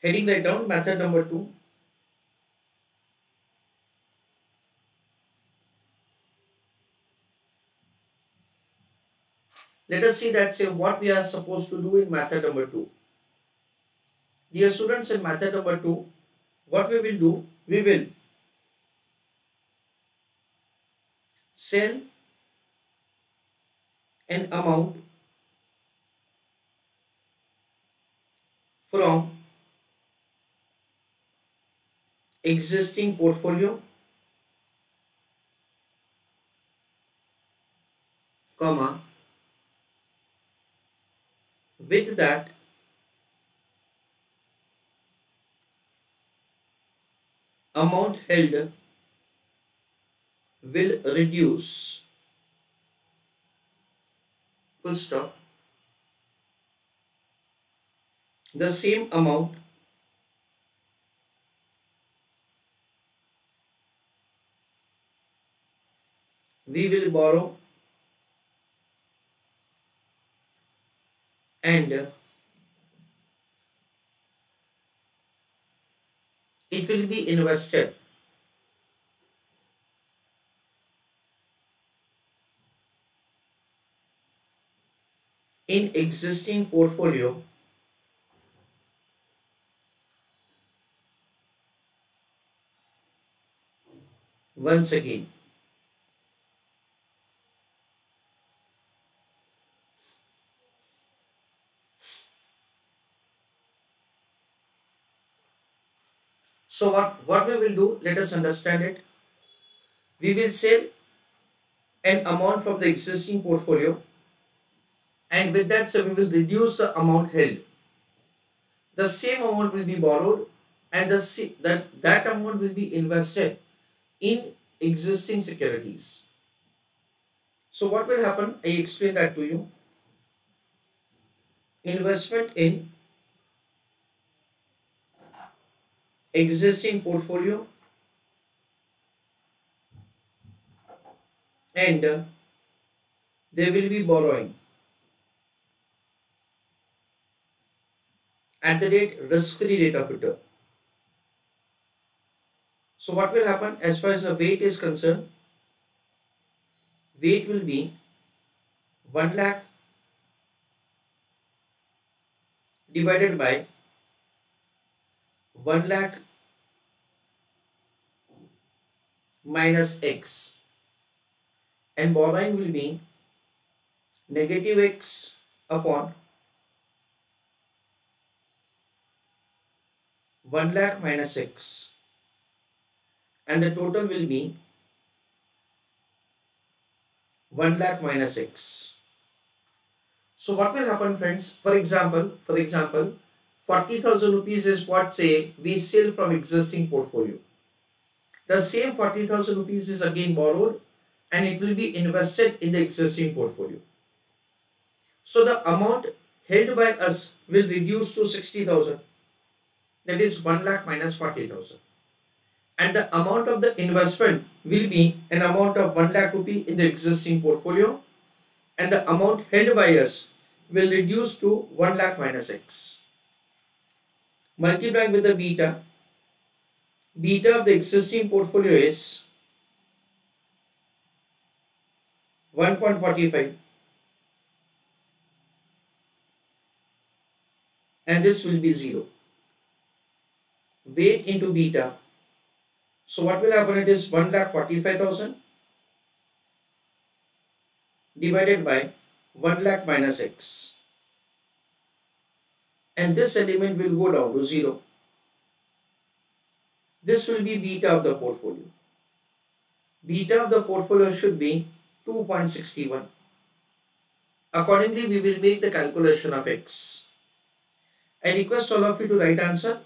Heading right down, method number 2. Let us see that say what we are supposed to do in method number 2. Dear students, in method number 2, what we will do, we will sell an amount from existing portfolio, comma, with that amount held will reduce, full stop. The same amount we will borrow and it will be invested in existing portfolio once again. So what we will do, let us understand it. We will sell an amount from the existing portfolio, and with that so we will reduce the amount held. The same amount will be borrowed and that amount will be invested in existing securities. So what will happen? I explain that to you. Investment in existing portfolio and they will be borrowing at the rate risk-free rate of return. So what will happen as far as the weight is concerned? Weight will be 1 lakh divided by 1 lakh minus x, and borrowing will be negative x upon 1 lakh minus x, and the total will be 1 lakh minus x. So what will happen, friends? For example, 40,000 rupees is what say we sell from existing portfolio. The same 40,000 rupees is again borrowed and it will be invested in the existing portfolio. So the amount held by us will reduce to 60,000. That is 1 lakh minus 40,000. And the amount of the investment will be an amount of 1 lakh rupee in the existing portfolio, and the amount held by us will reduce to 1 lakh minus x. Multiplying with the beta. Beta of the existing portfolio is 1.45 and this will be 0. Weight into beta. So what will happen? It is 1,45,000 divided by 1 lakh minus x, and this element will go down to 0. This will be beta of the portfolio. Beta of the portfolio should be 2.61. Accordingly, we will make the calculation of x. I request all of you to write answer,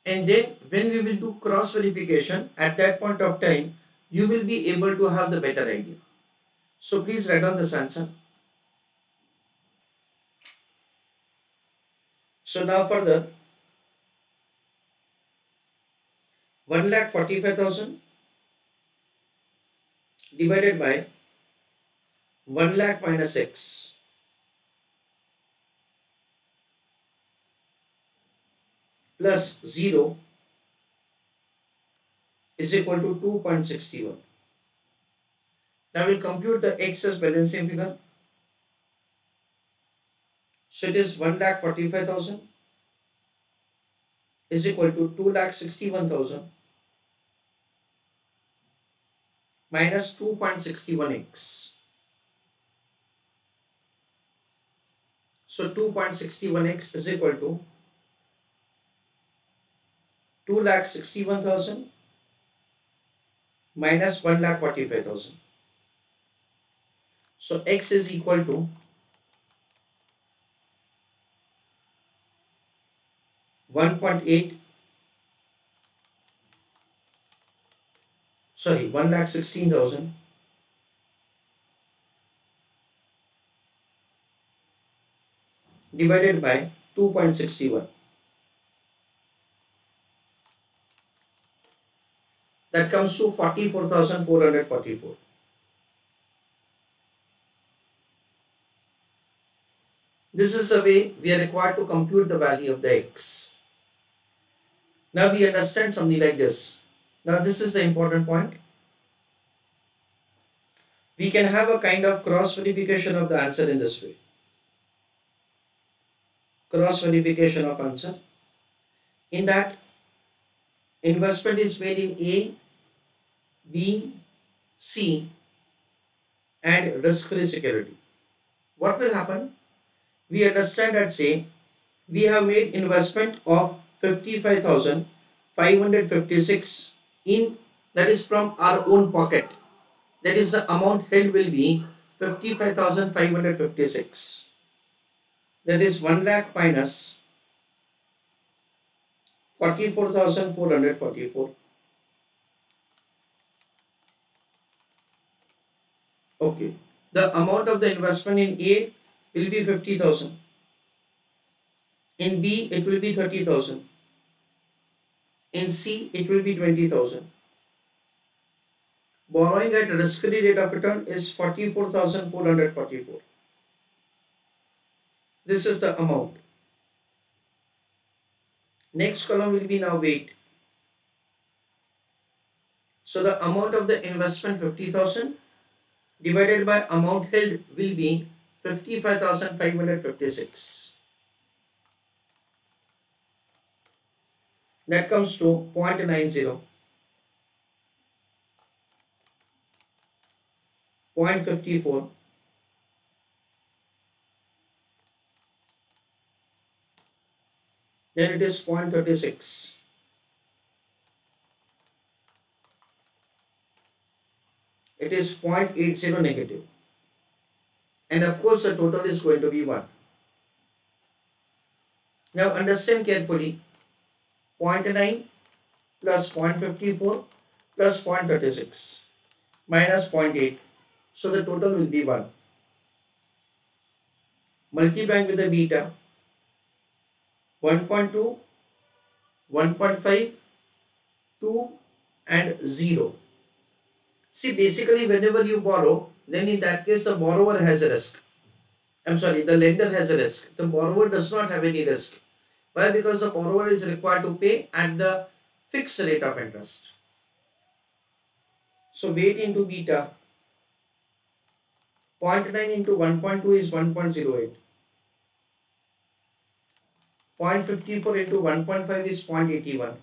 and then when we will do cross verification, at that point of time you will be able to have the better idea. So please write down this answer. So now further, 1,45,000 divided by 1 lakh minus x, plus 0 is equal to 2.61. Now we'll compute the excess balancing figure. So it is 1,45,000 is equal to 2,61,000 minus 2.61x. So 2.61x is equal to 2,61,000 minus 1,45,000. So x is equal to 1.8, sorry, 1,16,000 divided by 2.61. That comes to 44,444. This is the way we are required to compute the value of the x. Now we understand something like this. Now this is the important point. We can have a kind of cross verification of the answer in this way. Cross verification of answer. In that, investment is made in A, B, C and risk-free security. What will happen? We understand that say we have made investment of 55,556 in, that is from our own pocket. That is the amount held will be 55,556. That is 1 lakh minus 44,444. Okay. The amount of the investment in A will be 50,000. In B, it will be 30,000. In C, it will be 20,000. Borrowing at risk-free rate of return is 44,444. This is the amount. Next column will be now weight. So the amount of the investment 50,000 divided by amount held will be 55,556. That comes to 0.90, 0.54, then it is 0.36, it is 0.80 negative, and of course the total is going to be 1. Now understand carefully, 0.9 plus 0.54 plus 0.36 minus 0.8. So the total will be 1. Multiplying with the beta, 1.2, 1.5, 2 and 0. See, basically whenever you borrow, then in that case the borrower has a risk. The lender has a risk. The borrower does not have any risk. Why? Because the borrower is required to pay at the fixed rate of interest. So weight into beta, 0.9 into 1.2 is 1.08. 0.54 into 1.5 is 0.81.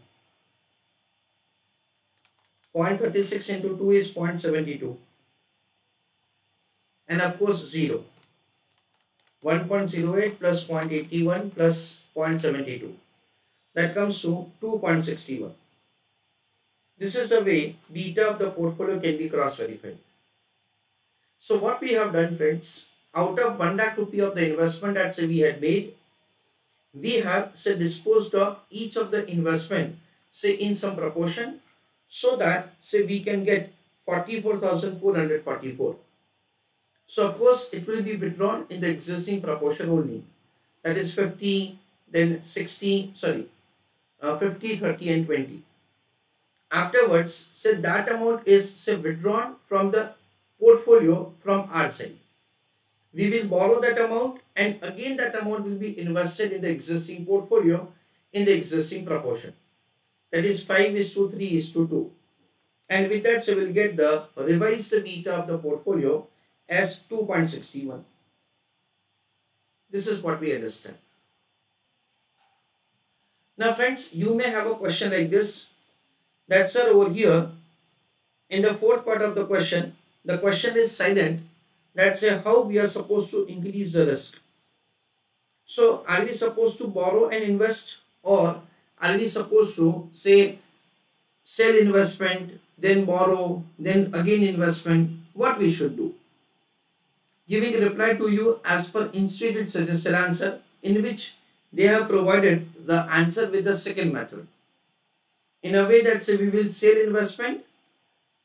0.36 into 2 is 0.72. And of course 0. 1.08 plus 0.81 plus 0.72. That comes to 2.61. This is the way beta of the portfolio can be cross-verified. So what we have done, friends, out of 1 lakh rupee of the investment that say we had made, we have disposed of each of the investment in some proportion, so that we can get 44,444. So of course it will be withdrawn in the existing proportion only, that is 50, then 60, 50, 30 and 20. Afterwards, that amount is withdrawn from the portfolio from our side. We will borrow that amount and again that amount will be invested in the existing portfolio in the existing proportion. That is 5 is to 3 is to 2. And with that, so we'll get the revised beta of the portfolio as 2.61. This is what we understand. Now friends, you may have a question like this, that sir, over here in the fourth part of the question is silent, that say how we are supposed to increase the risk. So are we supposed to borrow and invest, or are we supposed to say sell investment, then borrow, then again investment? What we should do? Giving a reply to you as per instituted suggested answer, in which they have provided the answer with the second method. In a way that say we will sell investment,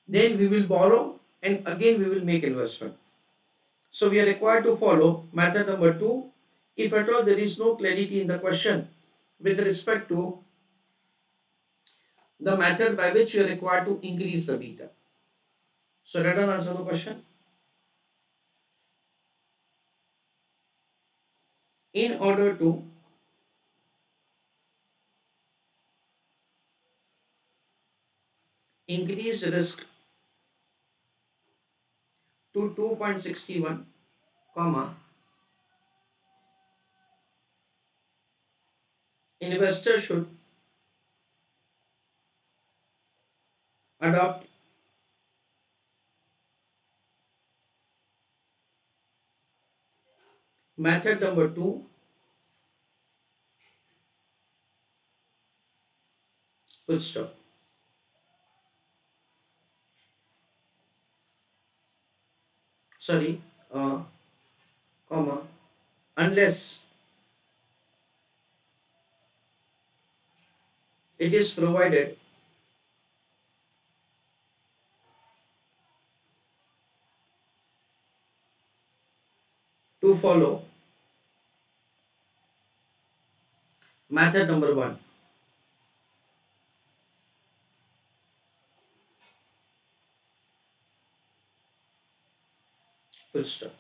then we will borrow, and again we will make investment. So we are required to follow method number 2 if at all there is no clarity in the question with respect to the method by which you are required to increase the beta. So let us answer the question. In order to increase risk to 2.61, comma, investor should adopt method number 2, full stop. Sorry, comma, unless it is provided to follow method number 1. Full stop.